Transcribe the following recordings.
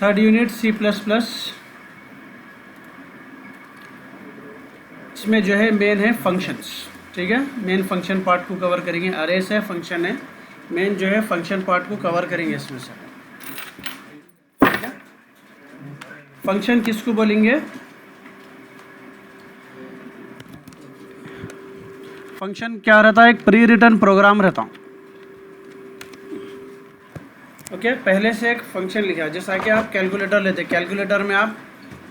Third unit C plus plus. इसमें जो है मेन है फंक्शंस, ठीक है। मेन फंक्शन पार्ट को कवर करेंगे। अरेस है, फंक्शन है, मेन जो है फंक्शन पार्ट को कवर करेंगे इसमें से। फंक्शन किसको बोलेंगे? फंक्शन क्या रहता है? एक प्री रिटन प्रोग्राम रहता हूँ। ओके, पहले से एक फंक्शन लिखा है। जैसा कि आप कैलकुलेटर लेते हैं, कैलकुलेटर में आप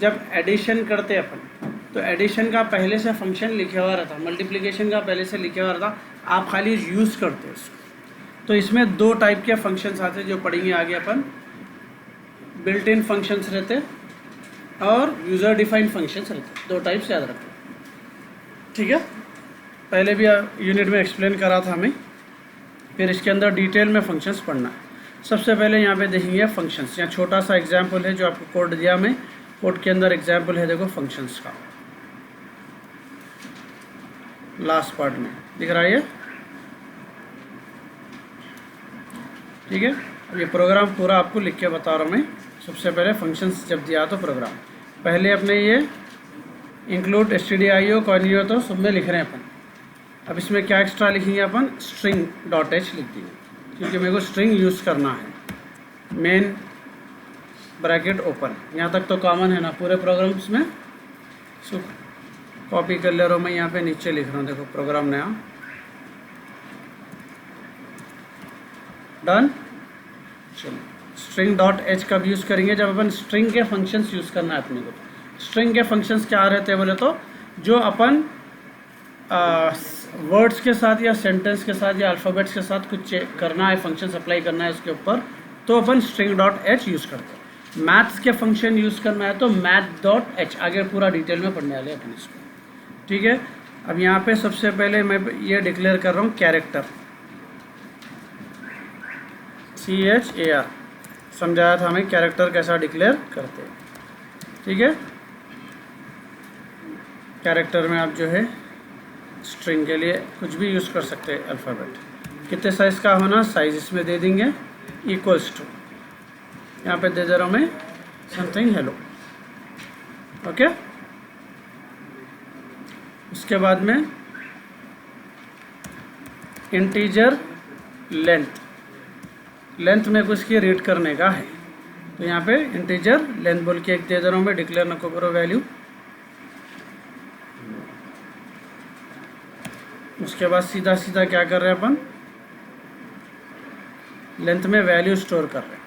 जब एडिशन करते हैं अपन, तो एडिशन का पहले से फंक्शन लिखा हुआ रहता, मल्टीप्लिकेशन का पहले से लिखा हुआ रहता, आप खाली यूज़ करते हैं उसको। तो इसमें दो टाइप के फंक्शंस आते हैं जो पढ़ेंगे आगे अपन। बिल्ट इन फंक्शंस रहते और यूज़र डिफाइंड फंक्शंस रहते, दो टाइप्स याद रखो, ठीक है। पहले भी यूनिट में एक्सप्लेन करा था हमें, फिर इसके अंदर डिटेल में फंक्शंस पढ़ना है। सबसे पहले यहाँ पे देखेंगे फंक्शंस। यहाँ छोटा सा एग्जाम्पल है जो आपको कोड दिया मैं, कोड के अंदर एग्जाम्पल है, देखो फंक्शंस का लास्ट पार्ट में दिख रहा है ये, ठीक है। अब ये प्रोग्राम पूरा आपको लिख के बता रहा हूँ मैं। सबसे पहले फंक्शंस जब दिया तो प्रोग्राम, पहले अपने ये इंक्लूड stdio कॉर्नियो तो सब में लिख रहे हैं अपन। अब इसमें क्या एक्स्ट्रा लिखेंगे अपन? स्ट्रिंग डॉट एच लिख देंगे, क्योंकि मेरे को स्ट्रिंग यूज़ करना है। मेन ब्रैकेट ओपन, यहाँ तक तो कॉमन है ना पूरे प्रोग्राम्स में। सो कॉपी कर ले रहा हूँ मैं, यहाँ पे नीचे लिख रहा हूँ, देखो प्रोग्राम नया डन। चलो, स्ट्रिंग डॉट एच कब यूज़ करेंगे? जब अपन स्ट्रिंग के फंक्शंस यूज़ करना है अपने को। स्ट्रिंग के फंक्शंस क्या रहते हैं बोले तो, जो अपन वर्ड्स के साथ या सेंटेंस के साथ या अल्फ़ाबेट्स के साथ कुछ करना है, फंक्शंस अप्लाई करना है उसके ऊपर, तो अपन स्ट्रिंग डॉट एच यूज़ करते हैं। मैथ्स के फंक्शन यूज़ करना है तो मैथ डॉट एच, आगे पूरा डिटेल में पढ़ने वाले अपन इसको, ठीक है। अब यहाँ पे सबसे पहले मैं ये डिक्लेयर कर रहा हूँ कैरेक्टर, CHAR, समझाया था हमें कैरेक्टर कैसा डिक्लेयर करते हैं, ठीक है। कैरेक्टर में आप जो है स्ट्रिंग के लिए कुछ भी यूज़ कर सकते हैं अल्फ़ाबेट। कितने साइज़ का होना, साइज़ इसमें दे देंगे इक्वल्स टू, यहाँ पे दे रहा हूँ मैं समथिंग हेलो, ओके। उसके बाद में इंटीजर लेंथ, लेंथ में कुछ की रीड करने का है, तो यहाँ पे इंटीजर लेंथ बोल के एक दे रहा हूँ मैं, डिक्लेयर न करो वैल्यू। उसके बाद सीधा सीधा क्या कर रहे हैं अपन, लेंथ में वैल्यू स्टोर कर रहे हैं।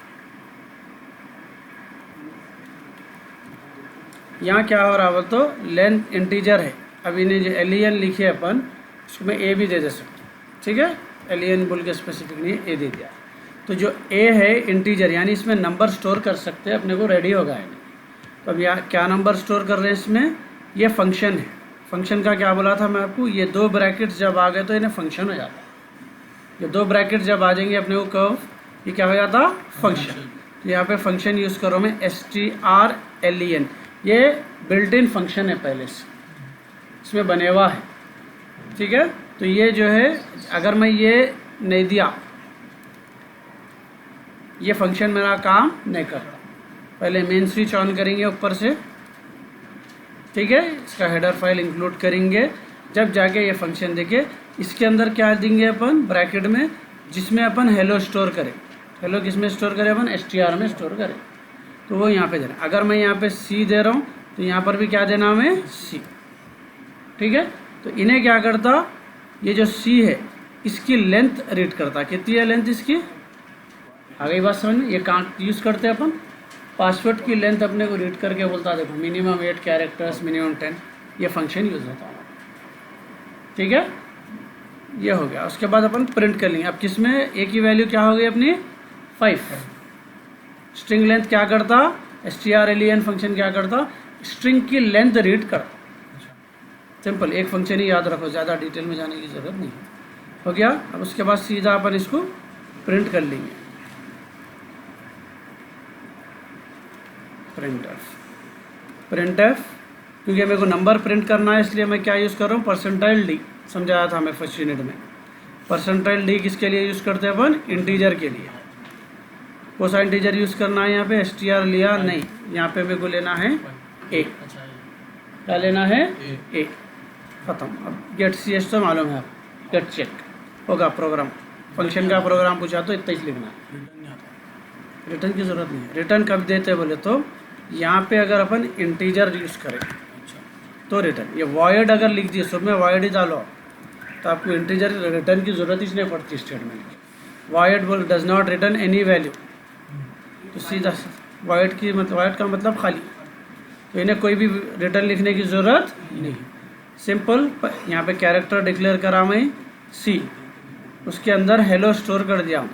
यहाँ क्या हो रहा है तो लेंथ इंटीजर है, अब इन्हें जो len लिखे अपन उसमें a भी दे सकते, ठीक है। len बोल के स्पेसिफिक नहीं, a दे दिया। तो जो a है इंटीजर, यानी इसमें नंबर स्टोर कर सकते हैं, अपने को रेडी होगा है। तो अब यहाँ क्या नंबर स्टोर कर रहे हैं इसमें? ये फंक्शन है। फंक्शन का क्या बोला था मैं आपको, ये दो ब्रैकेट्स जब आ गए तो इन्हें फंक्शन हो जाता है। ये दो ब्रैकेट्स जब आ जाएंगे अपने को कर्व, ये क्या हो जाता? फंक्शन। तो यहाँ पे फंक्शन यूज़ करो मैं strlen, ये बिल्ट इन फंक्शन है, पहले से इसमें बने हुआ है, ठीक है। तो ये जो है अगर मैं ये नहीं दिया, ये फंक्शन मेरा काम नहीं करता। पहले मेन स्विच ऑन करेंगे ऊपर से, ठीक है, इसका हेडर फाइल इंक्लूड करेंगे, जब जाके ये फंक्शन देखे। इसके अंदर क्या देंगे अपन ब्रैकेट में, जिसमें अपन हेलो स्टोर करें। हेलो किस में स्टोर करें अपन? str में स्टोर करें, तो वो यहाँ पे देना। अगर मैं यहाँ पे c दे रहा हूँ तो यहाँ पर भी क्या देना हमें? c, ठीक है। तो इन्हें क्या करता, ये जो c है इसकी लेंथ रीड करता। कितनी है लेंथ इसकी? आ गई बात समझ में? ये कहाँ यूज़ करते हैं अपन? पासवर्ड की लेंथ अपने को रीड करके बोलता, देखो मिनिमम 8 कैरेक्टर्स, मिनिमम 10, ये फंक्शन यूज़ होता है, ठीक है। ये हो गया। उसके बाद अपन प्रिंट कर लेंगे। अब किसमें a की वैल्यू क्या हो गई अपनी? 5। स्ट्रिंग लेंथ क्या करता? strlen फंक्शन क्या करता? स्ट्रिंग की लेंथ रीड करता। सिंपल, एक फंक्शन ही याद रखो, ज़्यादा डिटेल में जाने की ज़रूरत नहीं है। हो गया। अब उसके बाद सीधा अपन इसको प्रिंट कर लेंगे, प्रिंटफ, क्योंकि मेरे को नंबर प्रिंट करना है इसलिए मैं क्या यूज़ कर रहा हूँ? %d, समझाया था मैं फर्स्ट यूनिट में। %d किसके लिए यूज़ करते हैं अपन? इंटीजर के लिए। कौन सा इंटीजर यूज़ करना है यहाँ पे, str लिया नहीं, यहाँ पे मेरे को लेना है a, क्या लेना है a, ख़त्म। अब गेट सी एच तो मालूम है आप, गेट चेक होगा प्रोग्राम, फंक्शन का प्रोग्राम पूछा तो इतना ही लिखना है, रिटर्न की ज़रूरत नहीं है। रिटर्न कब देते बोले तो यहाँ पे अगर अपन इंटीजर यूज़ करें तो रिटर्न, ये वॉइड अगर लिख दिए सब में वॉइड ही डालो तो आपको इंटीजर रिटर्न की ज़रूरत ही नहीं पड़ती स्टेटमेंट की। वॉइड बोल does not return any value, तो सीधा वॉइड की मतलब वॉइड का मतलब खाली, तो इन्हें कोई भी रिटर्न लिखने की ज़रूरत नहीं। सिंपल, यहाँ पे कैरेक्टर डिक्लेयर करा मैं सी, उसके अंदर हेलो स्टोर कर दिया हूँ,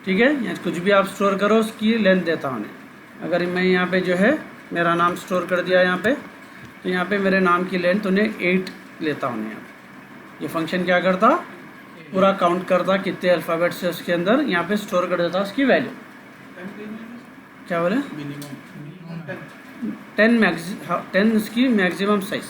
ठीक है। या कुछ भी आप स्टोर करो उसकी लेंथ देता हूँ। अगर मैं यहाँ पे जो है मेरा नाम स्टोर कर दिया यहाँ पे, तो यहाँ पे मेरे नाम की लेंथ उन्हें 8 लेता हूँ यहाँ पे। ये फंक्शन क्या करता, पूरा काउंट करता कितने अल्फ़ाबेट से उसके अंदर यहाँ पे स्टोर कर देता उसकी वैल्यू। क्या बोले, 10 उसकी मैक्सिमम साइज,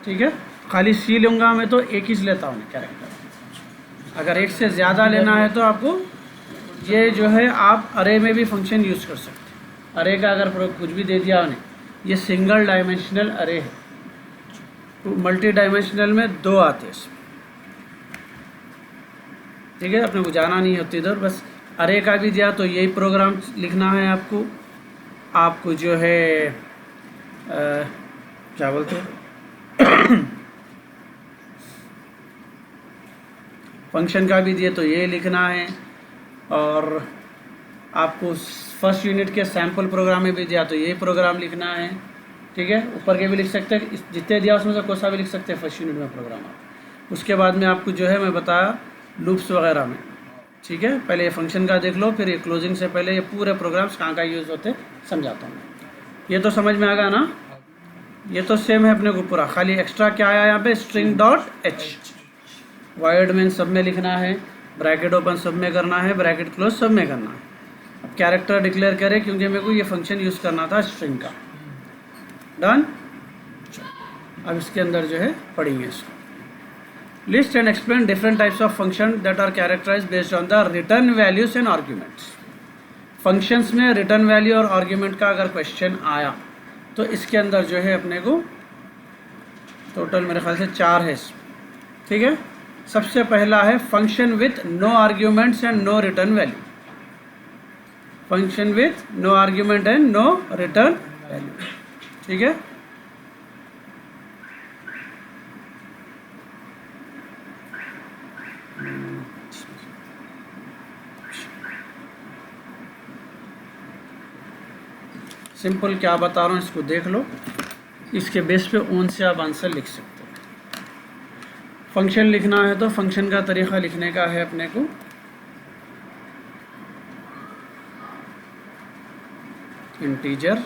ठीक है। खाली सी लूँगा मैं तो एक ही लेता हूँ कैरेक्टर। अगर एक से ज़्यादा लेना है तो आपको ये जो है आप अरे में भी फंक्शन यूज़ कर सकते हैं। अरे का अगर कुछ भी दे दिया उन्हें, ये सिंगल डायमेंशनल अरे है, तो मल्टी डायमेंशनल में 2 आते हैं, ठीक है। अपने को जाना नहीं होती इधर, बस अरे का भी दिया तो यही प्रोग्राम लिखना है आपको। आपको जो है क्या बोलते हैं फंक्शन का भी दिए तो ये लिखना है, और आपको फर्स्ट यूनिट के सैम्पल प्रोग्राम में भी दिया तो यही प्रोग्राम लिखना है, ठीक है। ऊपर के भी लिख सकते हैं, जितने दिया उसमें से कोई सा भी लिख सकते हैं फर्स्ट यूनिट में प्रोग्राम आप। उसके बाद में आपको जो है मैं बताया लूप्स वगैरह में, ठीक है। पहले ये फंक्शन का देख लो, फिर ये क्लोजिंग से पहले ये पूरे प्रोग्राम्स कहाँ का यूज़ होते समझाता हूँ। ये तो समझ में आ गया ना, ये तो सेम है अपने को पूरा, खाली एक्स्ट्रा क्या आया यहाँ पे string dot H, void main सब में लिखना है, ब्रैकेट ओपन सब में करना है, ब्रैकेट क्लोज सब में करना है। अब कैरेक्टर डिक्लेयर करें क्योंकि मेरे को ये फंक्शन यूज़ करना था स्ट्रिंग का, डन। अब इसके अंदर जो है पढ़ेंगे इसको। List and explain different types of function that are characterise based on the return values and arguments. Functions में रिटर्न वैल्यू और आर्ग्यूमेंट का अगर क्वेश्चन आया तो इसके अंदर जो है अपने को टोटल मेरे ख्याल से 4 है, ठीक है। सबसे पहला है function with no arguments and no return value, function with no argument and no return value, ठीक है। सिंपल क्या बता रहा हूँ इसको देख लो, इसके बेस पे ओन से आप आंसर लिख सकते हो। फंक्शन लिखना है तो फंक्शन का तरीका लिखने का है अपने को, इंटीजर,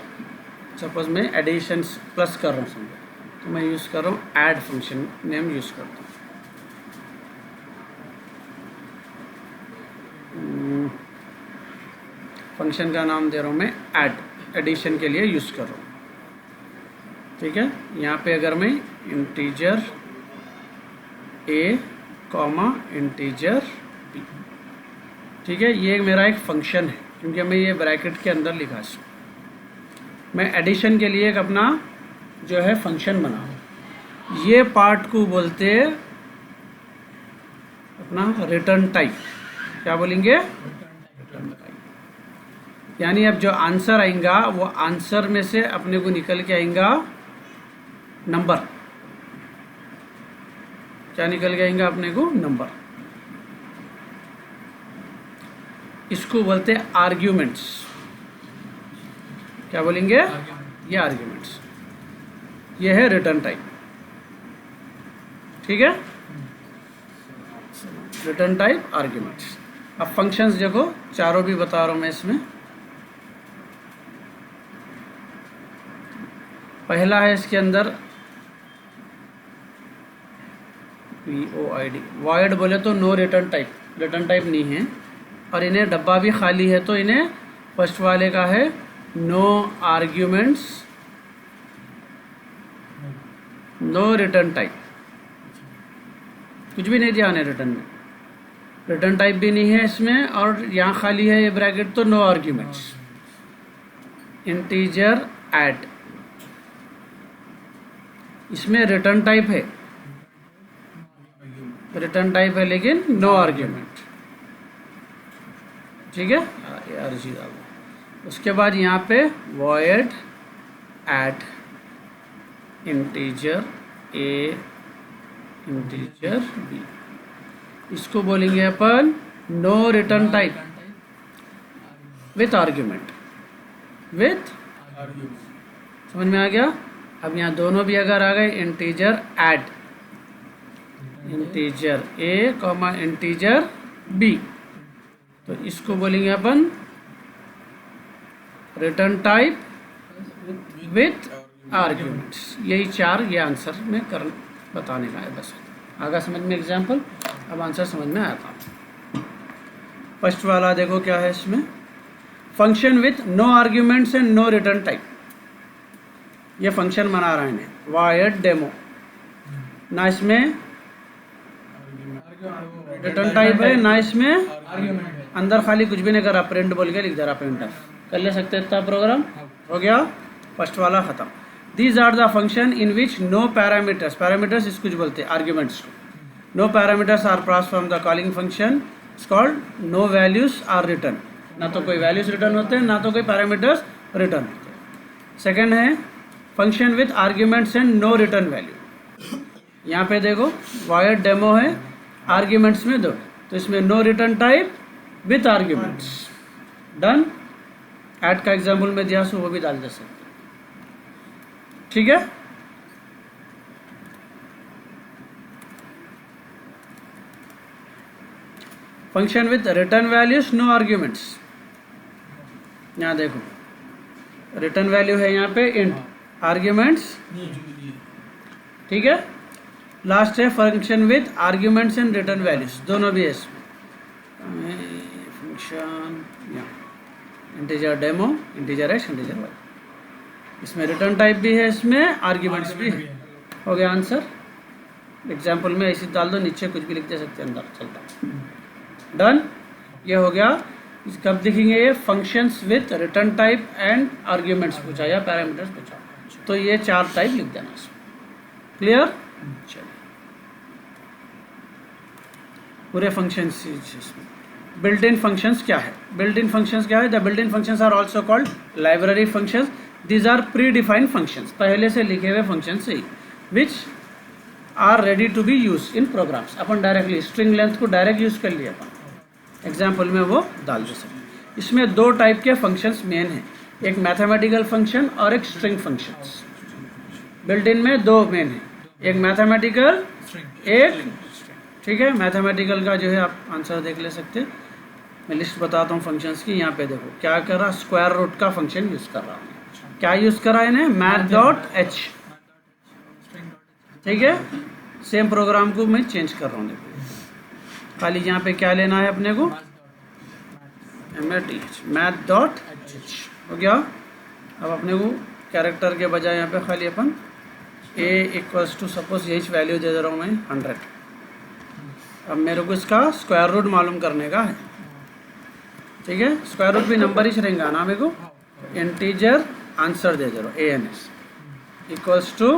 सपोज मैं एडिशन प्लस कर रहा हूँ समझो, तो मैं यूज़ कर रहा हूँ ऐड फंक्शन नेम यूज़ करता हूँ। फंक्शन का नाम दे रहा हूँ मैं ऐड, एडिशन के लिए यूज़ कर रहा हूँ, ठीक है। यहाँ पे अगर मैं integer a comma integer b, ठीक है, ये मेरा एक फंक्शन है क्योंकि मैं ये ब्रैकेट के अंदर लिखा है। मैं एडिशन के लिए एक अपना जो है फंक्शन बना, ये पार्ट को बोलते हैं अपना रिटर्न टाइप। क्या बोलेंगे, रिटर्न टाइप। यानी अब जो आंसर आएगा वो आंसर में से अपने को निकल के आएगा नंबर, क्या निकल के आएगा अपने को नंबर। इसको बोलते हैं आर्ग्यूमेंट्स। क्या बोलेंगे, ये आर्ग्यूमेंट्स, ये है रिटर्न टाइप, ठीक है। Return type arguments. अब फंक्शंस देखो, चारों भी बता रहा हूँ मैं इसमें। पहला है इसके अंदर void, void बोले तो no return type, return type नहीं है, और इन्हें डब्बा भी खाली है तो इन्हें फर्स्ट वाले का है no arguments no return type, कुछ भी नहीं दिया उन्हें रिटर्न में, रिटर्न टाइप भी नहीं है इसमें, और यहाँ खाली है ये ब्रैकेट, तो नो आर्ग्यूमेंट्स। इंटीजर ऐड, इसमें रिटर्न टाइप है, रिटर्न टाइप है लेकिन नो आर्ग्यूमेंट। ठीक है, ये अर्जी डालो। उसके बाद यहाँ पे void add integer a integer b, इसको बोलेंगे अपन no return type with argument, with, समझ में आ गया। अब यहाँ दोनों भी अगर आ गए, इंटीजर ऐड इंटीजर ए कॉमा इंटीजर बी, तो इसको बोलेंगे अपन रिटर्न टाइप विथ आर्ग्यूमेंट्स। यही चार, ये आंसर में कर बताने का है बस। आगे समझ में एग्जाम्पल, अब आंसर समझ में आया था। फर्स्ट वाला देखो क्या है इसमें, function with no arguments and no return type. ये फंक्शन बना रहे हैं वायर्ड डेमो, ना इसमें रिटर्न टाइप है ना इसमें अंदर खाली कुछ भी नहीं करा, प्रिंट बोल के लिख दे रहा, प्रिंटर कर ले सकते इतना प्रोग्राम हो गया। फर्स्ट वाला खत्म। These are the function in which no parameters, parameters इसको कुछ बोलते हैं आर्ग्यूमेंट्स को, no parameters are pass from the calling function, it's called no values are return. ना तो कोई वैल्यूज रिटर्न होते हैं ना तो कोई पैरामीटर्स रिटर्न होते हैं। सेकेंड है function with arguments and no return value. यहाँ पे देखो वायर्ड डेमो है, आर्ग्यूमेंट्स में दो, तो इसमें no return type with arguments. Done. Add का एग्जाम्पल में दिया सो वो भी डाल दे सकते, ठीक है। Function with return values no arguments, यहाँ देखो रिटर्न वैल्यू है यहाँ पे इंट, आर्ग्यूमेंट्स, ठीक है। लास्ट है function with arguments and return values, दोनों भी है इसमें। Function integer demo, integer x, integer y, इसमें रिटर्न टाइप भी है, इसमें आर्ग्यूमेंट्स भी है। हो गया आंसर। एग्जाम्पल में ऐसे डाल दो, नीचे कुछ भी लिख दे सकते हैं, अंदर चलता। डन, ये हो गया। कब दिखेंगे ये functions with return type and arguments पूछा या पैरामीटर्स पूछा, तो ये चार टाइप लिख देना इसमें। क्लियर। चलिए पूरे फंक्शंस इसमें बिल्ट इन फंक्शंस क्या है, बिल्ट इन फंक्शंस क्या है, the built in functions are also called library functions. These are predefined functions, पहले से लिखे हुए फंक्शन से ही, which are ready to be use in programs. अपन डायरेक्टली स्ट्रिंग लेंथ को डायरेक्ट यूज कर लिया अपन, एग्जाम्पल में वो डाल दे सकते। इसमें दो टाइप के फंक्शंस मेन हैं, एक मैथमेटिकल फंक्शन और एक स्ट्रिंग फंक्शंस। बिल्ट इन में दो मेन है, एक मैथमेटिकल, एक, ठीक है। मैथमेटिकल का जो है आप आंसर देख ले सकते हैं, मैं लिस्ट बताता हूँ फंक्शंस की। यहाँ पे देखो क्या कर रहा, स्क्वायर रूट का फंक्शन यूज कर रहा हूँ। क्या यूज करा है इन्हें, मैथ डॉट एच, ठीक है। सेम प्रोग्राम को मैं चेंज कर रहा हूँ, देखो खाली यहाँ पे क्या लेना है अपने को, मैथ डॉट एच हो गया। अब अपने को कैरेक्टर के बजाय यहाँ पे खाली अपन ए इक्वल्स टू सपोज यही वैल्यू दे रहा हूँ मैं 100। अब मेरे को इसका स्क्वायर रूट मालूम करने का है, ठीक है। स्क्वायर रूट भी नंबर ही रहेगा ना मेरे को, इंटीजर आंसर दे रहा हूँ A N S equals to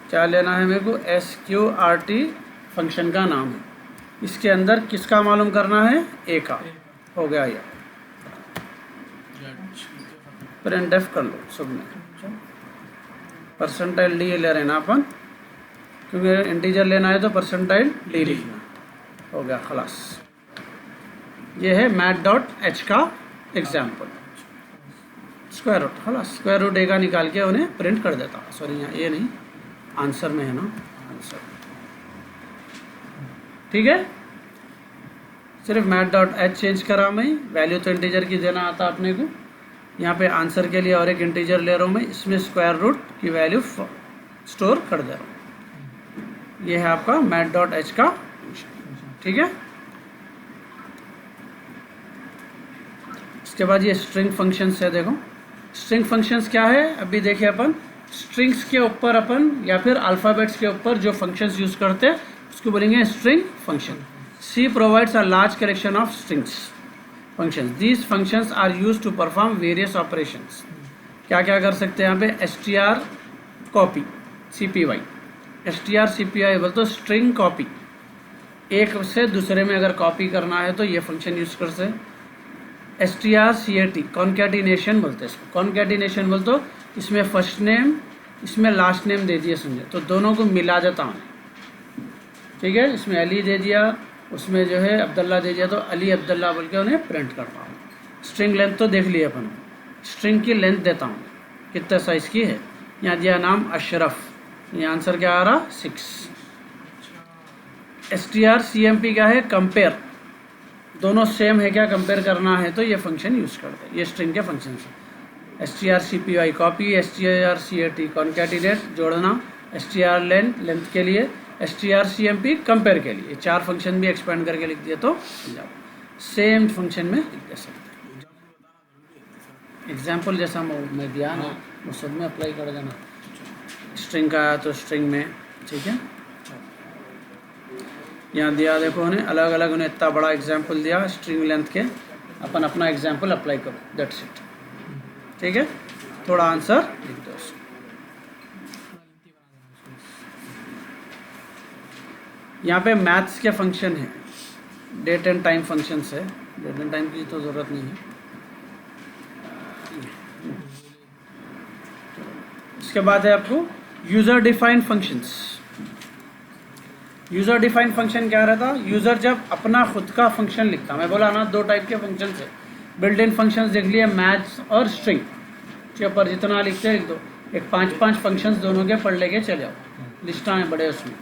क्या लेना है मेरे को, S Q R T function का नाम है, इसके अंदर किसका मालूम करना है, ए का। हो गया ये, प्रिंट एफ कर लो सब में, परसेंटाइल डी ले रहे हैं ना अपन, क्योंकि इंटीजर लेना है तो परसेंटाइल डी लिखना। हो गया खलास। ये है मैथ डॉट एच का एग्जाम्पल, स्क्वायर रूट, खलास स्क्वायर रूट ए का निकाल के उन्हें प्रिंट कर देता। सॉरी यहाँ ए नहीं, आंसर में है ना आंसर, ठीक है। सिर्फ मैथ डॉट एच चेंज करा मैं, वैल्यू तो इंटीजर की देना आता अपने को। यहाँ पे आंसर के लिए और एक इंटीजर ले रहा हूँ मैं, इसमें स्क्वायर रूट की वैल्यू स्टोर कर दे रहा हूँ। ये है आपका मैथ डॉट एच का, ठीक है। इसके बाद ये स्ट्रिंग फंक्शंस है, देखो स्ट्रिंग फंक्शंस क्या है अभी देखिए अपन। स्ट्रिंग्स के ऊपर अपन या फिर अल्फ़ाबेट्स के ऊपर जो फंक्शंस यूज़ करते हैं उसको बोलेंगे string function. C provides a large collection of strings functions. These functions are use to perform various operations. क्या क्या कर सकते हैं यहाँ पे? str copy cpy, str cpy बोल तो स्ट्रिंग कॉपी, एक से दूसरे में अगर कॉपी करना है तो ये फंक्शन यूज़ कर सकते हैं। strcat कॉन्कैटिनेशन बोलते हैं इसको। कॉन्कैटिनेशन बोल तो इसमें फर्स्ट नेम इसमें लास्ट नेम दे दिया समझे, तो दोनों को मिला देता हूँ, ठीक है। इसमें अली दे दिया, उसमें जो है अब्दुल्ला दे दिया, तो अली अब्दुल्ला बोल के उन्हें प्रिंट करता हूँ। स्ट्रिंग लेंथ तो देख लिया अपन, स्ट्रिंग की लेंथ देता हूँ कितना साइज़ की है। यहाँ दिया नाम अशरफ, ये आंसर क्या आ रहा? 6। strcmp क्या है? कंपेयर, दोनों सेम है क्या कंपेयर करना है तो ये फंक्शन यूज़ करते हैं। ये स्ट्रिंग के फंक्शन है। strcpy कॉपी, strcat कॉन्कैटिनेट जोड़ना, str लेंथ के लिए, strcmp कंपेयर के लिए। 4 फंक्शन भी एक्सपेंड करके लिख दिया तो सेम फंक्शन में लिख दे सकते हैं। एग्जाम्पल जैसा मैं दिया ना वो सब में अप्लाई कर देना। स्ट्रिंग का आया तो स्ट्रिंग में, ठीक है। यहाँ दिया देखो उन्हें अलग अलग, उन्हें इतना बड़ा एग्जाम्पल दिया स्ट्रिंग लेंथ के, अपन अपना एग्जाम्पल अप्लाई करो, दैट्स इट, ठीक है। थोड़ा आंसर लिख दो। यहाँ पे मैथ्स के फंक्शन है, डेट एंड टाइम फंक्शंस है। डेट एंड टाइम की तो ज़रूरत नहीं है। इसके बाद है आपको user defined functions. User defined function क्या रहता? यूज़र जब अपना खुद का फंक्शन लिखता, मैं बोला ना 2 टाइप के फंक्शन है। बिल्ट इन फंक्शंस देख लिए, मैथ्स और स्ट्रिंग के ऊपर जितना लिखते लिख दो। एक 5-5 फंक्शंस दोनों के पढ़ लेके चले आओ, लिस्टा है बड़े उसमें,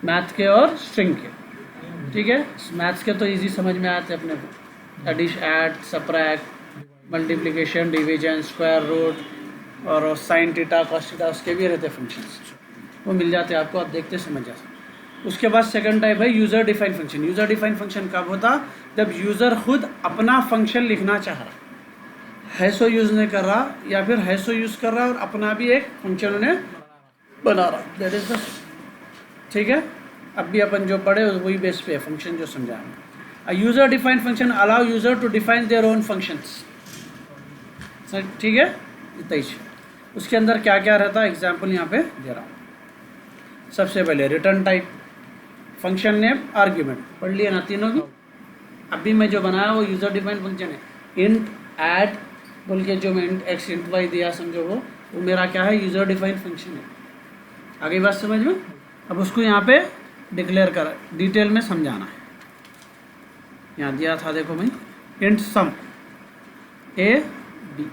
मैथ के और स्ट्रिंग के, ठीक है। मैथ्स के तो इजी समझ में आते हैं अपने को, एडिश, add, subtract, multiplication, division, square root और साइन थीटा, कॉस थीटा, उसके भी रहते फंक्शंस, वो मिल जाते हैं आपको, आप देखते समझ जा सकते। उसके बाद सेकंड टाइप है user defined function. User defined function कब होता? जब यूज़र खुद अपना फंक्शन लिखना चाह रहा है, सो यूज़ नहीं कर रहा, या फिर है सो यूज़ कर रहा और अपना भी एक फंक्शन उन्हें बना रहा, दैट इज द, ठीक है। अब भी अपन जो पढ़े वही बेस पे है फंक्शन जो समझा है। User defined function allow user to define their own functions, ठीक है। इतना ही। उसके अंदर क्या क्या रहता है एग्जाम्पल यहाँ पे दे रहा हूँ। सबसे पहले return type, function name, argument, पढ़ लिया ना तीनों की। अभी मैं जो बनाया वो यूज़र डिफाइंड फंक्शन है। इंट, ऐड बोल के जो मैं इंट एक्स इंट वाई दिया समझो, वो मेरा क्या है? यूज़र डिफाइंड फंक्शन है। आगे बात समझ में? अब उसको यहाँ पे डिक्लेयर कर डिटेल में समझाना है। यहाँ दिया था देखो भाई, इंट सम ए बी,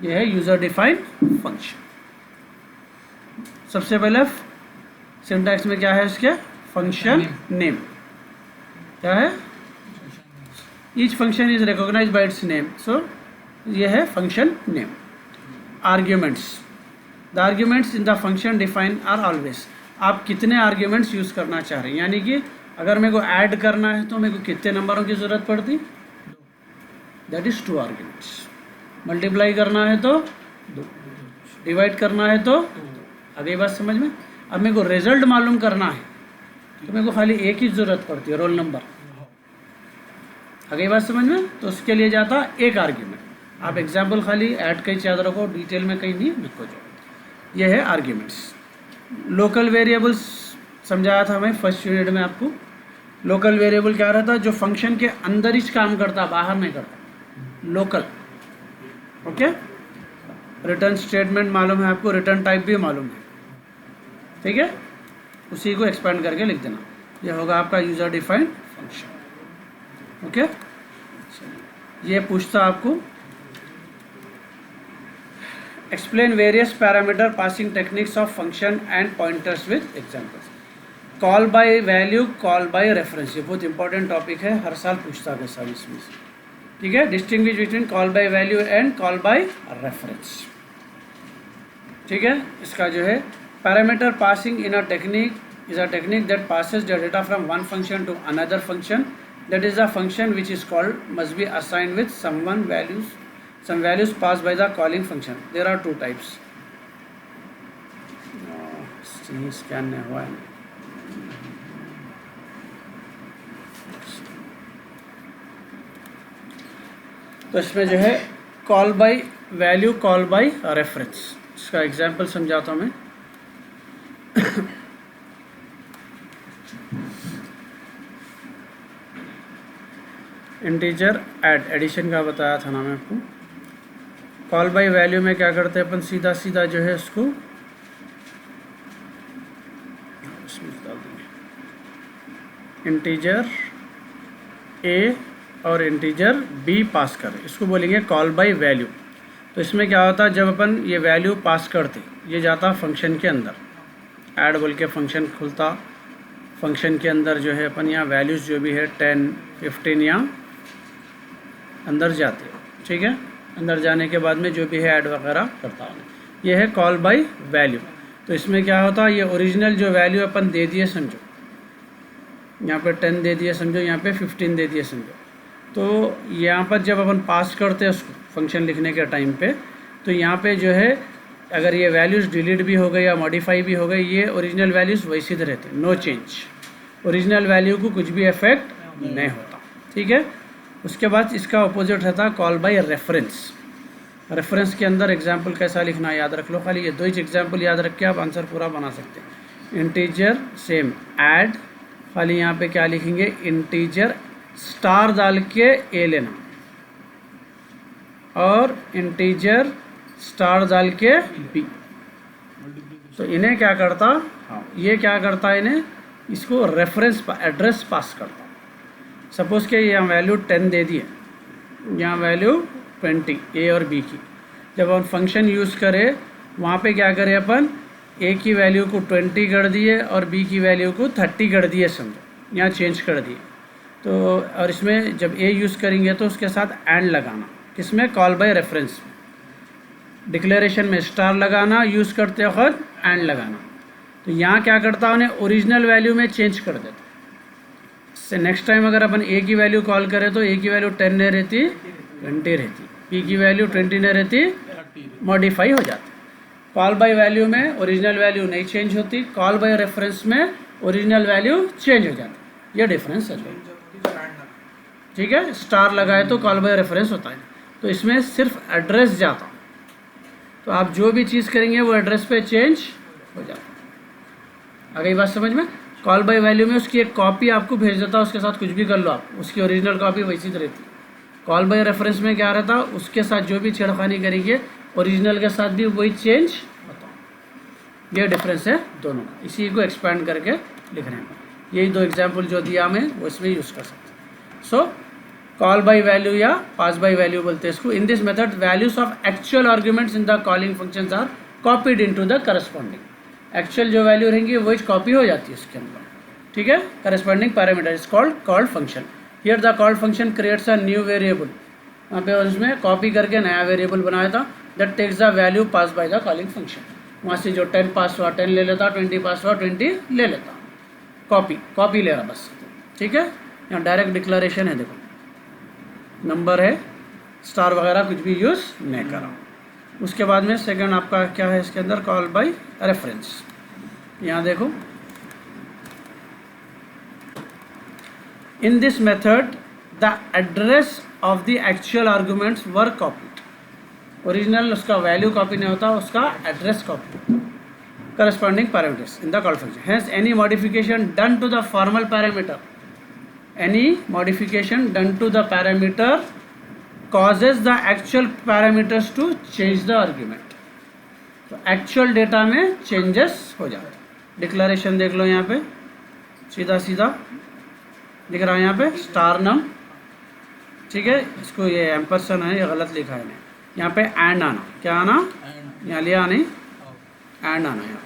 ये है यूज़र डिफाइंड फंक्शन। सबसे पहले सिंटैक्स में क्या है इसके? फंक्शन नेम क्या है? Each function is recognize by its name, so ये है function name. Arguments, the arguments in the function define are always. आप कितने आर्ग्यूमेंट्स यूज़ करना चाह रहे हैं, यानी कि अगर मेरे को ऐड करना है तो मेरे को कितने नंबरों की ज़रूरत पड़ती? That is 2 arguments. मल्टीप्लाई करना है तो 2, डिवाइड करना है तो 2। आगे बात समझ में? अब मेरे को रिजल्ट मालूम करना है तो मेरे को खाली एक ही ज़रूरत पड़ती है, रोल नंबर। आगे बात समझ में? तो उसके लिए जाता एक आर्ग्यूमेंट। आप एग्जाम्पल खाली ऐड कहीं याद रखो, डिटेल में कहीं नहीं लिखो जो। ये है आर्ग्यूमेंट्स। लोकल वेरिएबल्स समझाया था मैं फर्स्ट यूनिट में आपको। लोकल वेरिएबल क्या रहता है? जो फंक्शन के अंदर ही काम करता, बाहर नहीं करता, लोकल, ओके। रिटर्न स्टेटमेंट मालूम है आपको, रिटर्न टाइप भी मालूम है, ठीक है। उसी को एक्सपेंड करके लिख देना, ये होगा आपका यूज़र डिफाइंड फंक्शन, ओके। ये पूछता आपको explain various parameter passing techniques of function and pointers with examples. Call by value, call by reference, ये बहुत इंपॉर्टेंट टॉपिक है, हर साल पूछता है सब इसमें, ठीक है। Distinguish between call by value and call by reference, ठीक है। इसका जो है parameter passing in a technique is a technique that passes the data from one function to another function. That is, the function which is called must be assigned with some values passed by the calling function. There are 2 types. यही scan नहीं हुआ है। तो इसमें जो है call by value, call by reference, इसका example समझाता हूँ मैं। इंटीजर एडिशन का बताया था ना मैं आपको। कॉल बाय वैल्यू में क्या करते हैं अपन, सीधा सीधा जो है उसको इसमें डाल देंगे, इंटीजर ए और इंटीजर बी पास करें, इसको बोलेंगे कॉल बाय वैल्यू। तो इसमें क्या होता है, जब अपन ये वैल्यू पास करते, ये जाता फंक्शन के अंदर, ऐड बोल के फंक्शन खुलता, फंक्शन के अंदर जो है अपन यहाँ वैल्यूज़ जो भी है 10, 15 यहाँ अंदर जाते, ठीक है। अंदर जाने के बाद में जो भी है ऐड वगैरह करता हूँ, ये है कॉल बाय वैल्यू। तो इसमें क्या होता है, ये ओरिजिनल जो वैल्यू अपन दे दिए समझो, यहाँ पे 10 दे दिए समझो, यहाँ पे 15 दे दिए समझो। तो यहाँ पर जब अपन पास करते हैं उसको फंक्शन लिखने के टाइम पे, तो यहाँ पे जो है अगर ये वैल्यूज़ डिलीट भी हो गई या मॉडिफाई भी हो गई, ये ओरिजिनल वैल्यूज़ वैसे ही रहते, नो चेंज, ओरिजिनल वैल्यू को कुछ भी इफेक्ट नहीं होता, ठीक है। उसके बाद इसका अपोजिट रहता कॉल बाय रेफरेंस। रेफरेंस के अंदर एग्जाम्पल कैसा लिखना याद रख लो, खाली ये दो ही एग्जाम्पल याद रख के आप आंसर पूरा बना सकते हैं। इंटीजर सेम ऐड, खाली यहाँ पे क्या लिखेंगे, इंटीजर स्टार डाल के ए लेना, और इंटीजर स्टार डाल के बी। तो इन्हें क्या करता, ये क्या करता है, इन्हें इसको रेफरेंस एड्रेस पास करता। सपोज़ के यहाँ वैल्यू 10 दे दिए, यहाँ वैल्यू 20 ए और बी की, जब हम फंक्शन यूज़ करें वहाँ पे क्या करें अपन, ए की वैल्यू को 20 कर दिए और बी की वैल्यू को 30 कर दिए समझो, यहाँ चेंज कर दिए। तो और इसमें जब ए यूज़ करेंगे तो उसके साथ एंड लगाना, किसमें, कॉल बाय रेफरेंस में। डिक्लेरेशन में स्टार लगाना, यूज़ करते वक्त एंड लगाना। तो यहाँ क्या करता है, उन्हें ओरिजिनल वैल्यू में चेंज कर देता। इससे नेक्स्ट टाइम अगर अपन ए की वैल्यू कॉल करें तो ए की वैल्यू 10 नहीं रहती, 20 रहती, बी की वैल्यू 20 नहीं रहती, मॉडिफाई हो जाती। कॉल बाय वैल्यू में ओरिजिनल वैल्यू नहीं चेंज होती, कॉल बाय रेफरेंस में ओरिजिनल वैल्यू चेंज हो जाती। ये डिफरेंस है, ठीक है। स्टार लगाए तो कॉल बाय रेफरेंस होता है, तो इसमें सिर्फ एड्रेस जाता, तो आप जो भी चीज़ करेंगे वो एड्रेस पे चेंज हो जाता। आ गई बात समझ में। कॉल बाय वैल्यू में उसकी एक कॉपी आपको भेज देता, उसके साथ कुछ भी कर लो आप, उसकी ओरिजिनल कॉपी वैसी ही रहती। कॉल बाय रेफरेंस में क्या रहता, उसके साथ जो भी छेड़खानी करेंगे ओरिजिनल के साथ भी वही चेंज होता। ये डिफरेंस है दोनों का, इसी को एक्सपैंड करके लिख रहे हैं। यही दो एग्जाम्पल जो दिया मैं वो इसमें यूज़ कर सकते हैं। सो कॉल बाय वैल्यू या पास बाय वैल्यू बोलते हैं इसको। In this method values of actual arguments in the calling functions are copied into the corresponding. Actual जो वैल्यू रहेंगी वही कॉपी हो जाती है उसके अंदर, ठीक है। Corresponding parameter is called function. Here the called function creates a new variable, वहाँ पे उसमें कॉपी करके नया वेरिएबल बनाया था, that takes the value pass by the calling function. वहाँ से जो 10 पास हुआ 10 ले लेता, 20 पास हुआ 20 ले लेता, कॉपी ले रहा बस, ठीक है। यहाँ डायरेक्ट डिक्लेरेशन है, देखो नंबर है, स्टार वगैरह कुछ भी यूज़ नहीं करा। उसके बाद में सेकंड आपका क्या है इसके अंदर, कॉल बाय रेफरेंस। यहाँ देखो, इन this method the address of the actual arguments were copied. Original उसका वैल्यू कॉपी नहीं होता, उसका address copy. corresponding parameters in the call function. Hence, any modification done to the formal parameter, causes the actual parameters to change the argument. तो actual data में changes हो जाता है। Declaration देख लो, यहाँ पे सीधा दिख रहा है, यहाँ पे स्टार नम, ठीक है। इसको ये एम्परसन है, ये गलत लिखा है, यहाँ पे एंड आना, क्या आना, यहाँ लिया नहीं, एंड आना है।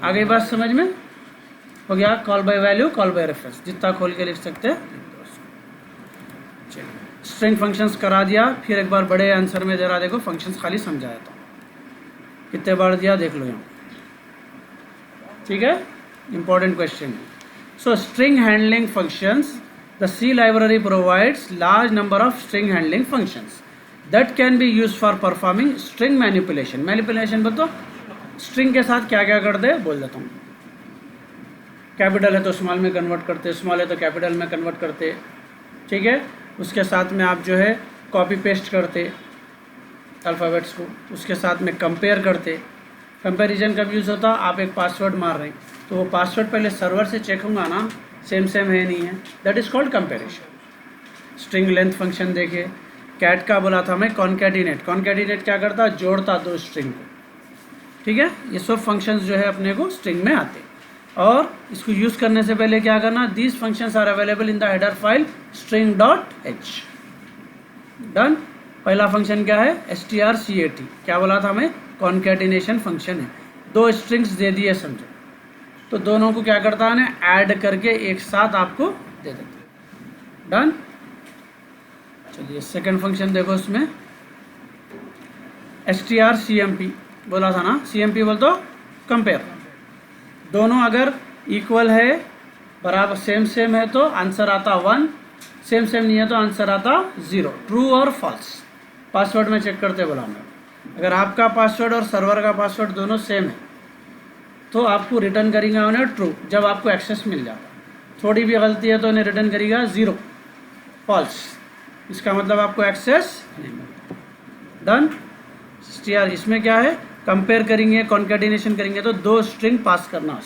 आगे बात समझ में हो गया। Call by value, call by reference, जितना खोल के लिख सकते हैं। स्ट्रिंग फंक्शंस करा दिया, फिर एक बार बड़े आंसर में जरा देखो, फंक्शंस खाली समझाया था, कितने बार दिया देख लो यहाँ, ठीक है। Important question. So string handling functions, the C library provides large number of string handling functions that can be used for performing string manipulation। Manipulation बताओ, स्ट्रिंग के साथ क्या क्या कर दे बोल देता हूँ। कैपिटल है तो स्मॉल में कन्वर्ट करते, स्मॉल है तो कैपिटल में कन्वर्ट करते, ठीक है। उसके साथ में आप जो है कॉपी पेस्ट करते अल्फ़ाबेट्स को, उसके साथ में कंपेयर करते। कंपैरिजन कब यूज़ होता, आप एक पासवर्ड मार रहे हैं तो वो पासवर्ड पहले सर्वर से चेक होगा ना, सेम है नहीं है, that is called comparison. String length function देखे, कैट का बोला था मैं कॉन्कैटिनेट। कॉन्कैटिनेट क्या करता, जोड़ता दो स्ट्रिंग को, ठीक है। ये सब फंक्शंस जो है अपने को स्ट्रिंग में आते, और इसको यूज़ करने से पहले क्या करना, these functions are available in the header file string.h। Done. पहला फंक्शन क्या है, strcat, क्या बोला था मैं, कॉन्कैटिनेशन फंक्शन है। दो स्ट्रिंग्स दे दिए समझो, तो दोनों को क्या करता है ना, ऐड करके एक साथ आपको दे देता है। डन। चलिए सेकंड फंक्शन देखो, उसमें strcmp बोला था ना, cmp बोल तो कंपेयर। दोनों अगर इक्वल है, बराबर सेम है तो आंसर आता 1, सेम नहीं है तो आंसर आता 0, ट्रू और फॉल्स। पासवर्ड में चेक करते बोला मैं, अगर आपका पासवर्ड और सर्वर का पासवर्ड दोनों सेम है तो आपको रिटर्न करेगा उन्हें ट्रू, जब आपको एक्सेस मिल जाता। थोड़ी भी गलती है तो उन्हें रिटर्न करेगा 0, फॉल्स, इसका मतलब आपको एक्सेस नहीं मिलता। डन। str इसमें क्या है, कंपेयर करेंगे, कॉन्कैटिनेशन करेंगे तो दो स्ट्रिंग पास करना,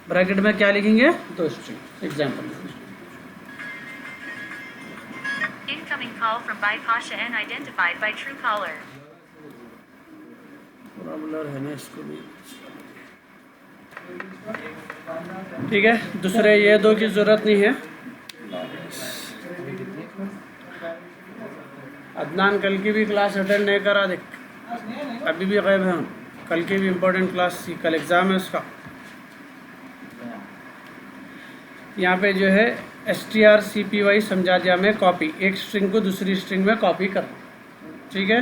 ब्रैकेट में क्या लिखेंगे, दो string. Example, Incoming call from Bai Pasha and identified by Truecaller. पूरा ब्लर है ना इसको भी, ठीक है। दूसरे ये दो की जरूरत नहीं है। अदनान कल की भी क्लास अटेंड नहीं करा, देख अभी भी गायब है। कल की भी इम्पोर्टेंट क्लास थी, कल एग्ज़ाम है उसका। यहाँ पे जो है strcpy समझा दिया मैं, कॉपी, एक स्ट्रिंग को दूसरी स्ट्रिंग में कॉपी करना, ठीक है।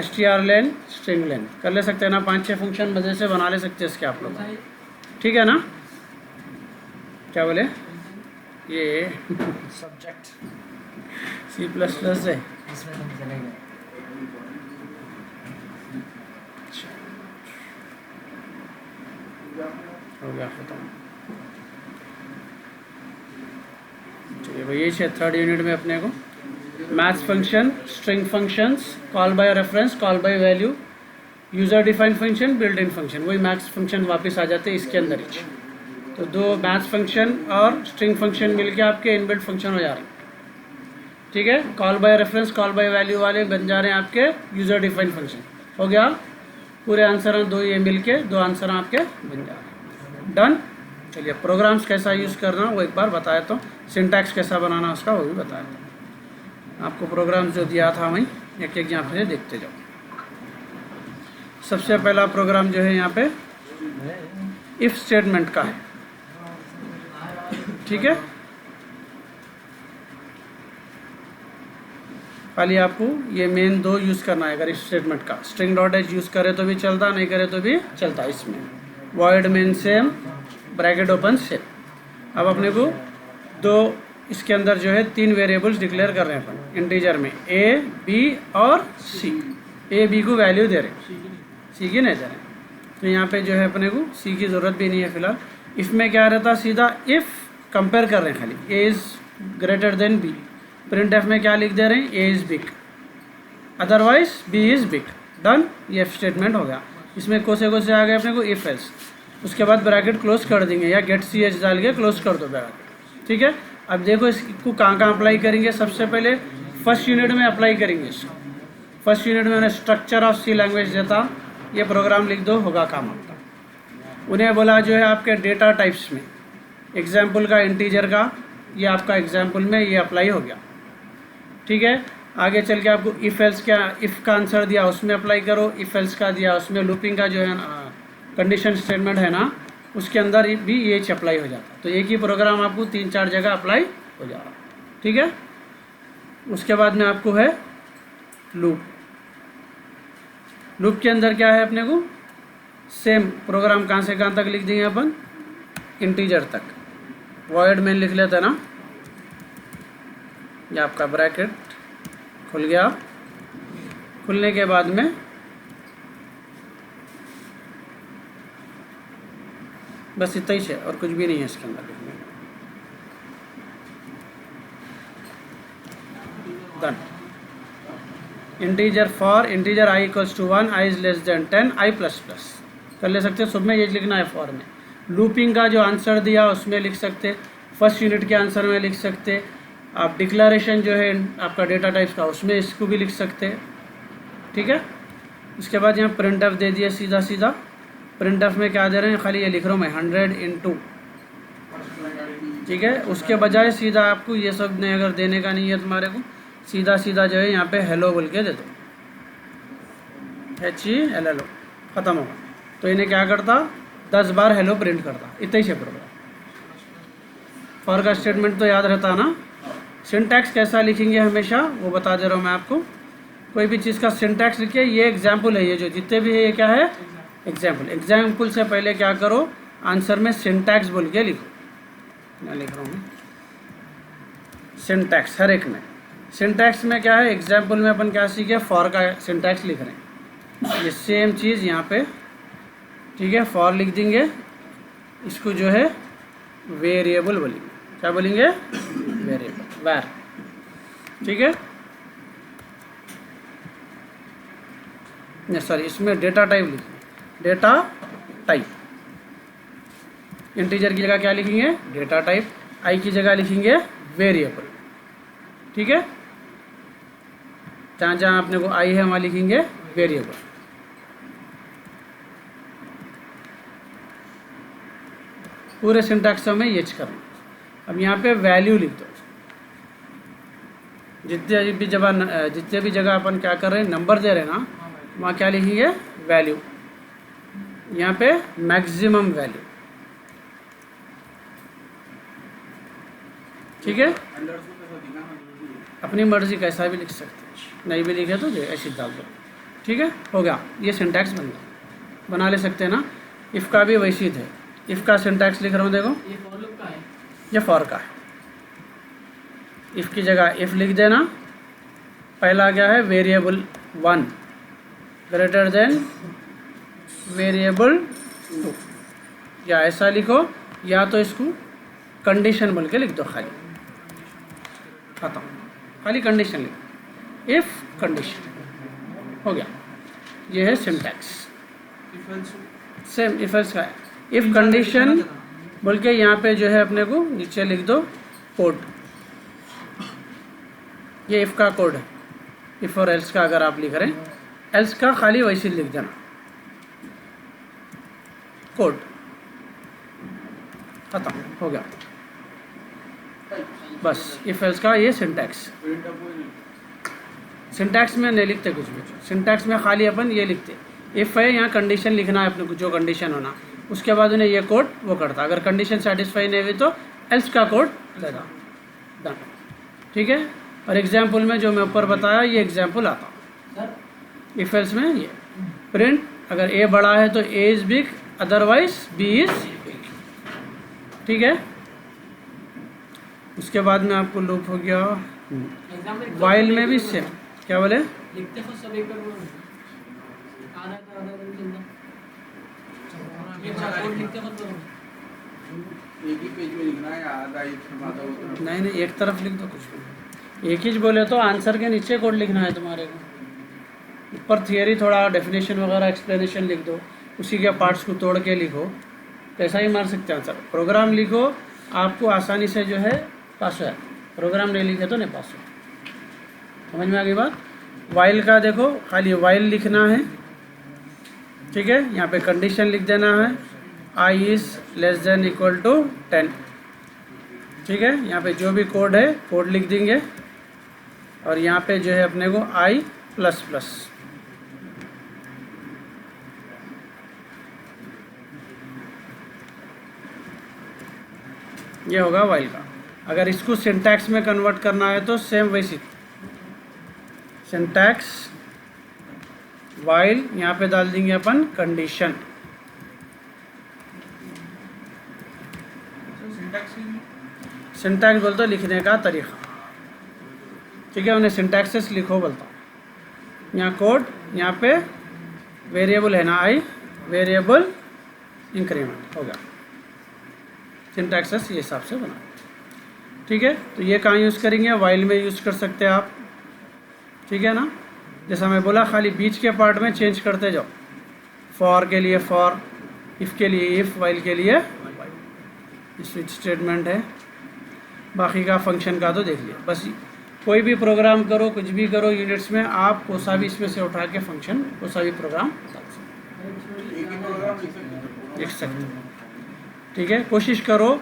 strlen स्ट्रिंग लेंथ कर ले सकते हैं ना, 5-6 फंक्शन मज़े से बना ले सकते हैं इसके आप लोग, ठीक है ना। क्या बोले, ये सब्जेक्ट C++ है, इसमें हम चलेंगे। हो गया ख़त्म। चलिए भाई, ये थर्ड यूनिट में अपने को maths function, string functions, call by reference, call by value, user defined function, built in function, वही मैथ्स फंक्शन वापस आ जाते हैं इसके अंदर ही। तो दो मैथ्स फंक्शन और स्ट्रिंग फंक्शन मिलके आपके इनबिल्ट फंक्शन हो जा रहे हैं, ठीक है। Call by reference, call by value वाले बन जा रहे हैं आपके यूज़र डिफाइंड फंक्शन। हो गया, पूरे आंसर दो ये मिलके दो आंसर आपके बन जा रहे हैं। डन। चलिए प्रोग्राम्स कैसा यूज़ करना वो एक बार बताया, तो सिंटैक्स कैसा बनाना उसका वो भी बताया था आपको। प्रोग्राम्स जो दिया था वहीं एक एक यहाँ पे देखते जाओ। सबसे पहला प्रोग्राम जो है यहाँ पे इफ़ स्टेटमेंट का है, ठीक है। खाली आपको ये मेन दो यूज़ करना है अगर इफ स्टेटमेंट का। string.h यूज़ करे तो भी चलता, नहीं करे तो भी चलता। इसमें void main same, bracket open same. अब अपने को दो इसके अंदर जो है 3 वेरिएबल्स डिक्लेयर कर रहे हैं अपन इंटीजर में, a, b और c। a, b को वैल्यू दे रहे हैं, c की नहीं दे रहे हैं। तो यहाँ पे जो है अपने को c की ज़रूरत भी नहीं है फिलहाल। इफ़ में क्या रहता, सीधा इफ़ कंपेयर कर रहे हैं खाली, a is greater than b। Print F में क्या लिख दे रहे हैं, a is big, otherwise b is big. Done. ये स्टेटमेंट हो गया। इसमें कोसे कोसे आ गए अपने को इफ एल्स, उसके बाद ब्रैकेट क्लोज कर देंगे या गेट सी एच डाल के क्लोज कर दो ब्रैकेट, ठीक है। अब देखो इसको कहाँ कहाँ अप्लाई करेंगे। सबसे पहले फर्स्ट यूनिट में अप्लाई करेंगे इसको। फर्स्ट यूनिट में उन्हें स्ट्रक्चर ऑफ सी लैंग्वेज देता, ये प्रोग्राम लिख दो, होगा काम आपका। उन्हें बोला जो है आपके डेटा टाइप्स में एग्जाम्पल का, इंटीजर का, ये आपका एग्जाम्पल में ये अप्लाई हो गया, ठीक है। आगे चल के आपको इफ एल्स क्या, इफ़ का आंसर दिया उसमें अप्लाई करो, इफ एल्स का दिया उसमें लूपिंग का जो है कंडीशन स्टेटमेंट है ना, उसके अंदर भी ये अप्लाई हो जाता। तो एक ही प्रोग्राम आपको 3-4 जगह अप्लाई हो जा रहा, ठीक है। उसके बाद में आपको है लूप। लूप के अंदर क्या है अपने को, सेम प्रोग्राम कहाँ से कहाँ तक लिख देंगे अपन, इंटीजर तक। वॉइड में लिख लेते ना, ये आपका ब्रैकेट खुल गया। खुलने के बाद में बस इतना ही है और कुछ भी नहीं है इसके अंदर लिखने में। Done. Integer for integer i equals to 1, i is less than 10, i plus plus कर ले सकते हैं। सब में ये लिखना है फॉर में। लूपिंग का जो आंसर दिया उसमें लिख सकते, फर्स्ट यूनिट के आंसर में लिख सकते, आप डिक्लेरेशन जो है आपका डेटा टाइप्स का उसमें इसको भी लिख सकते हैं, ठीक है। उसके बाद यहाँ प्रिंट एफ दे दिया सीधा सीधा। प्रिंट एफ में क्या दे रहे हैं, खाली ये लिख रहा हूँ मैं 100 × ठीक है। उसके बजाय सीधा आपको ये सब नहीं अगर देने का नहीं है तुम्हारे को, सीधा सीधा जो है यहाँ पे हेलो बोल के दे दो, HELLO, ख़त्म होगा। तो इन्हें क्या करता, 10 बार हेलो प्रिंट करता, इतना ही से प्रोग्राम। फॉर का स्टेटमेंट तो याद रहता ना। सिंटैक्स कैसा लिखेंगे हमेशा वो बता दे रहा हूँ मैं आपको। कोई भी चीज़ का सिंटैक्स लिखिए, ये एग्जाम्पल है, ये जो जितने भी है ये क्या है, एग्जाम्पल। एग्जाम्पल से पहले क्या करो, आंसर में सिंटैक्स बोल के लिखो। मैं लिख रहा हूँ सिंटैक्स हर एक में। सिंटैक्स में क्या है, एग्जाम्पल में अपन क्या सीखे, फॉर का सिंटैक्स लिख रहे हैं, ये सेम चीज़ यहाँ पे, ठीक है। फॉर लिख देंगे, इसको जो है वेरिएबल बोलेंगे, क्या बोलेंगे, वेरिएबल, वैर, ठीक है। नहीं सॉरी, इसमें डेटा टाइप लिखेंगे, डेटा टाइप। इंटीजर की जगह क्या लिखेंगे, डेटा टाइप। आई की जगह लिखेंगे वेरिएबल, ठीक है। जहाँ जहाँ अपने को आई है वहाँ लिखेंगे वेरिएबल। पूरे सिंटैक्स में ये करना। अब यहाँ पे वैल्यू लिख दो। जितने भी जगह अपन क्या कर रहे हैं, नंबर दे रहे हैं ना, वहाँ क्या लिखेंगे, वैल्यू। यहाँ पे मैक्सिमम वैल्यू, ठीक है। अपनी मर्जी कैसा भी लिख सकते हैं, नहीं भी लिखे तो जो ऐसे डाल दो, ठीक है। हो गया, ये सिंटैक्स बना ले सकते हैं ना। इफ़ का भी वैसी है, इफ़ का सिंटैक्स लिख रहा हूँ, देखो ये फॉर का है। इफ़ की जगह इफ़ लिख देना। पहला क्या है, वेरिएबल 1 ग्रेटर देन वेरिएबल 2, या ऐसा लिखो, या तो इसको कंडीशन बोल के लिख दो, खाली खत्म, खाली कंडीशन लिख, इफ़ कंडीशन, हो गया। ये है सिंटैक्स। सेम इफ एल्स का है, इफ़ कंडीशन बोल के यहाँ पे जो है अपने को नीचे लिख दो कोड। ये इफ़ का कोड है। इफ़ और एल्स का अगर आप लिख रहे हैं, एल्स का खाली वैसे लिख देना कोड, खत्म, हो गया। बस इफ़ एल्स का ये सिंटैक्स। सिंटैक्स में नहीं लिखते कुछ भी, सिंटैक्स में खाली अपन ये लिखते, इफ़ है यहाँ कंडीशन लिखना है अपने को, जो कंडीशन होना, उसके बाद उन्हें ये कोड वो करता। अगर कंडीशन सेटिस्फाई नहीं हुई तो एल्स का कोड देगा, डन, ठीक है। और एग्जाम्पल में जो मैं ऊपर बताया, ये एग्जाम्पल आता। इफ एल्स में ये प्रिंट, अगर ए बड़ा है तो A is big, otherwise B is big, ठीक है। उसके बाद में आपको लूप हो गया। वाइल में भी सेम, क्या बोले, लिखते हो सब एक बार बोलो, आधा कोड लिखते हो तो एक ही पेज में लिखना है, आधा नहीं एक तरफ लिख दो कुछ भी। एक ही बोले तो आंसर के नीचे कोड लिखना है तुम्हारे को, ऊपर थियरी थोड़ा डेफिनेशन वगैरह एक्सप्लेनेशन लिख दो, उसी के पार्ट्स को तोड़ के लिखो, कैसा ही मार सकते हैं आंसर। प्रोग्राम लिखो, आपको आसानी से जो है पास हो। प्रोग्राम नहीं लिखे तो नहीं पास हो। समझ में आ गई बात। वाइल का देखो, खाली वाइल लिखना है, ठीक है। यहाँ पे कंडीशन लिख देना है, i is less than equal to 10, ठीक है। यहाँ पे जो भी कोड है कोड लिख देंगे, और यहाँ पे जो है अपने को i प्लस प्लस, ये होगा वाइल का। अगर इसको सिंटैक्स में कन्वर्ट करना है तो सेम वैसी सिंटैक्स वाइल, यहाँ पे डाल देंगे अपन कंडीशन। सिंटैक्स बोलते लिखने का तरीका, ठीक है। उन्हें सिंटैक्सेस लिखो बोलता हूँ। यहाँ कोड, यहाँ पे वेरिएबल है ना i, वेरिएबल इंक्रीमेंट, हो गया। सिंटैक्सेस ये हिसाब से बना। ठीक है, तो ये कहाँ यूज़ करेंगे, वाइल में यूज़ कर सकते हैं आप। ठीक है ना, जैसा मैं बोला खाली बीच के पार्ट में चेंज करते जाओ। फॉर के लिए फॉर, इफ़ के लिए इफ़, वाइल के लिए वाइल। स्विच स्टेटमेंट है। बाकी का फंक्शन का तो देख लिया। बस कोई भी प्रोग्राम करो, कुछ भी करो यूनिट्स में, आप कोई सा भी इसमें से उठा के फंक्शन कोई सा भी प्रोग्राम एक ही प्रोग्राम लिख सकते हो। ठीक है, कोशिश करो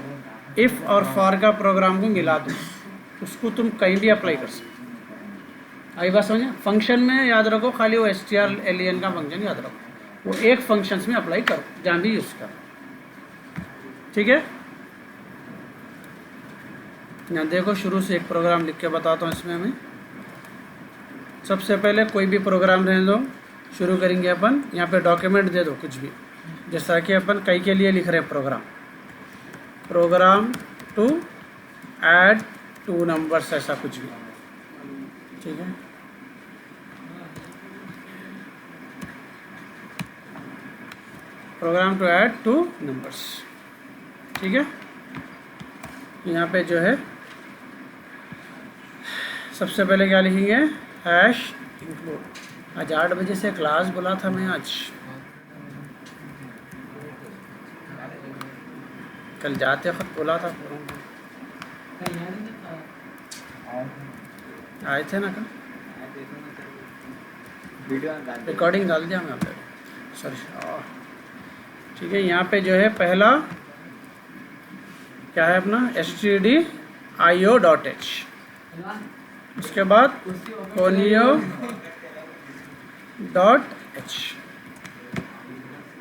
इफ़ और फॉर का प्रोग्राम को मिला दो, उसको तुम कहीं भी अप्लाई कर सकते हो। आई बात समझे। फंक्शन में याद रखो खाली वो strlen का फंक्शन याद रखो, वो एक फंक्शंस में अप्लाई करो जहाँ भी यूज़ करो। ठीक है, यहाँ देखो शुरू से एक प्रोग्राम लिख के बताता हूँ। इसमें हमें सबसे पहले कोई भी प्रोग्राम रहने दो, शुरू करेंगे अपन। यहाँ पे डॉक्यूमेंट दे दो कुछ भी, जैसा कि अपन कई के लिए लिख रहे हैं प्रोग्राम टू ऐड 2 नंबर्स, ऐसा कुछ भी। ठीक है, प्रोग्राम टू ऐड 2 नंबर्स। ठीक है, यहाँ पे जो है सबसे पहले क्या लिखेंगे, हैश इंक्लूड। आज 8 बजे से क्लास बोला था मैं, आज कल जाते वक्त बोला था, आए थे ना कल, रिकॉर्डिंग डाल दिया मैं ऑलरेडी, सॉरी। ठीक है, यहाँ पे जो है पहला क्या है अपना stdio.h, उसके बाद conio.h,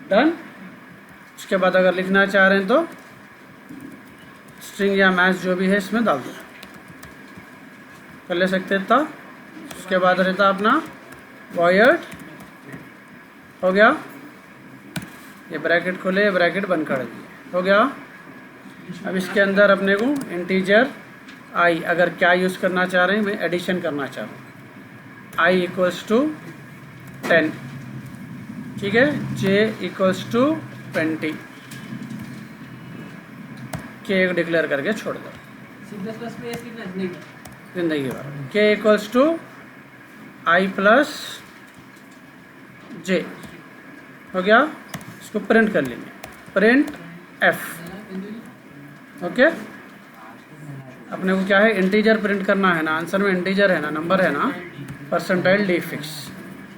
डन। उसके बाद अगर लिखना चाह रहे हैं तो स्ट्रिंग या मैच जो भी है इसमें डाल दो, कर ले सकते था। उसके बाद रहता अपना void, हो गया, ये ब्रैकेट खोले, ब्रैकेट बंद कर दिए, हो गया। अब इसके अंदर अपने को इंटीजर आई, अगर क्या यूज़ करना चाह रहे हैं, मैं एडिशन करना चाह रहा हूँ, i इक्वल्स टू 10, ठीक है, j equals to 20, k declare करके छोड़ दो, जिंदगी भर। k equals to i plus j, हो गया। इसको प्रिंट कर लेंगे, प्रिंट f। ओके, अपने को क्या है, इंटीजर प्रिंट करना है ना, आंसर में इंटीजर है ना, नंबर है ना, परसेंटाइल डी फिक्स।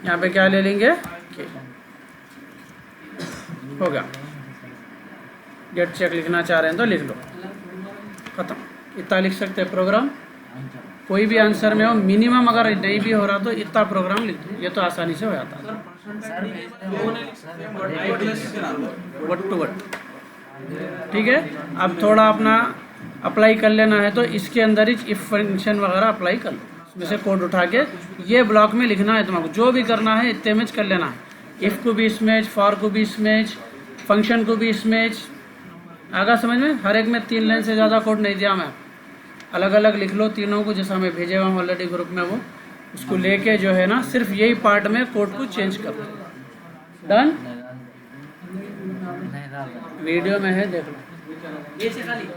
यहाँ पे क्या ले लेंगे, k, हो गया। गेट चेक लिखना चाह रहे हैं तो लिख लो, खत्म। इतना लिख सकते हैं प्रोग्राम, कोई भी आंसर में हो। मिनिमम अगर नहीं भी हो रहा तो इतना प्रोग्राम लिख दो, ये तो आसानी से हो जाता है, वट टू वट। ठीक है, अब थोड़ा अपना अप्लाई कर लेना है तो इसके अंदर ही इफ फंक्शन वगैरह अप्लाई कर लो, इसमें से कोड उठा के ये ब्लॉक में लिखना है तुमको, जो भी करना है इतने में कर लेना है। इफ़ को भी इसमें, फॉर को भी इसमें, फंक्शन को भी इसमें। आगा समझ में, हर एक में 3 लाइन से ज़्यादा कोड नहीं दिया मैं, अलग अलग लिख लो तीनों को, जैसा मैं भेजे हुआ हूँ ऑलरेडी ग्रुप में, वो उसको लेके जो है ना सिर्फ यही पार्ट में कोड को चेंज कर दो, डन। वीडियो में है, देख लो, ये से खाली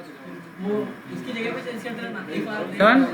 वो इसकी जगह पे चेंज करते रहना, डन।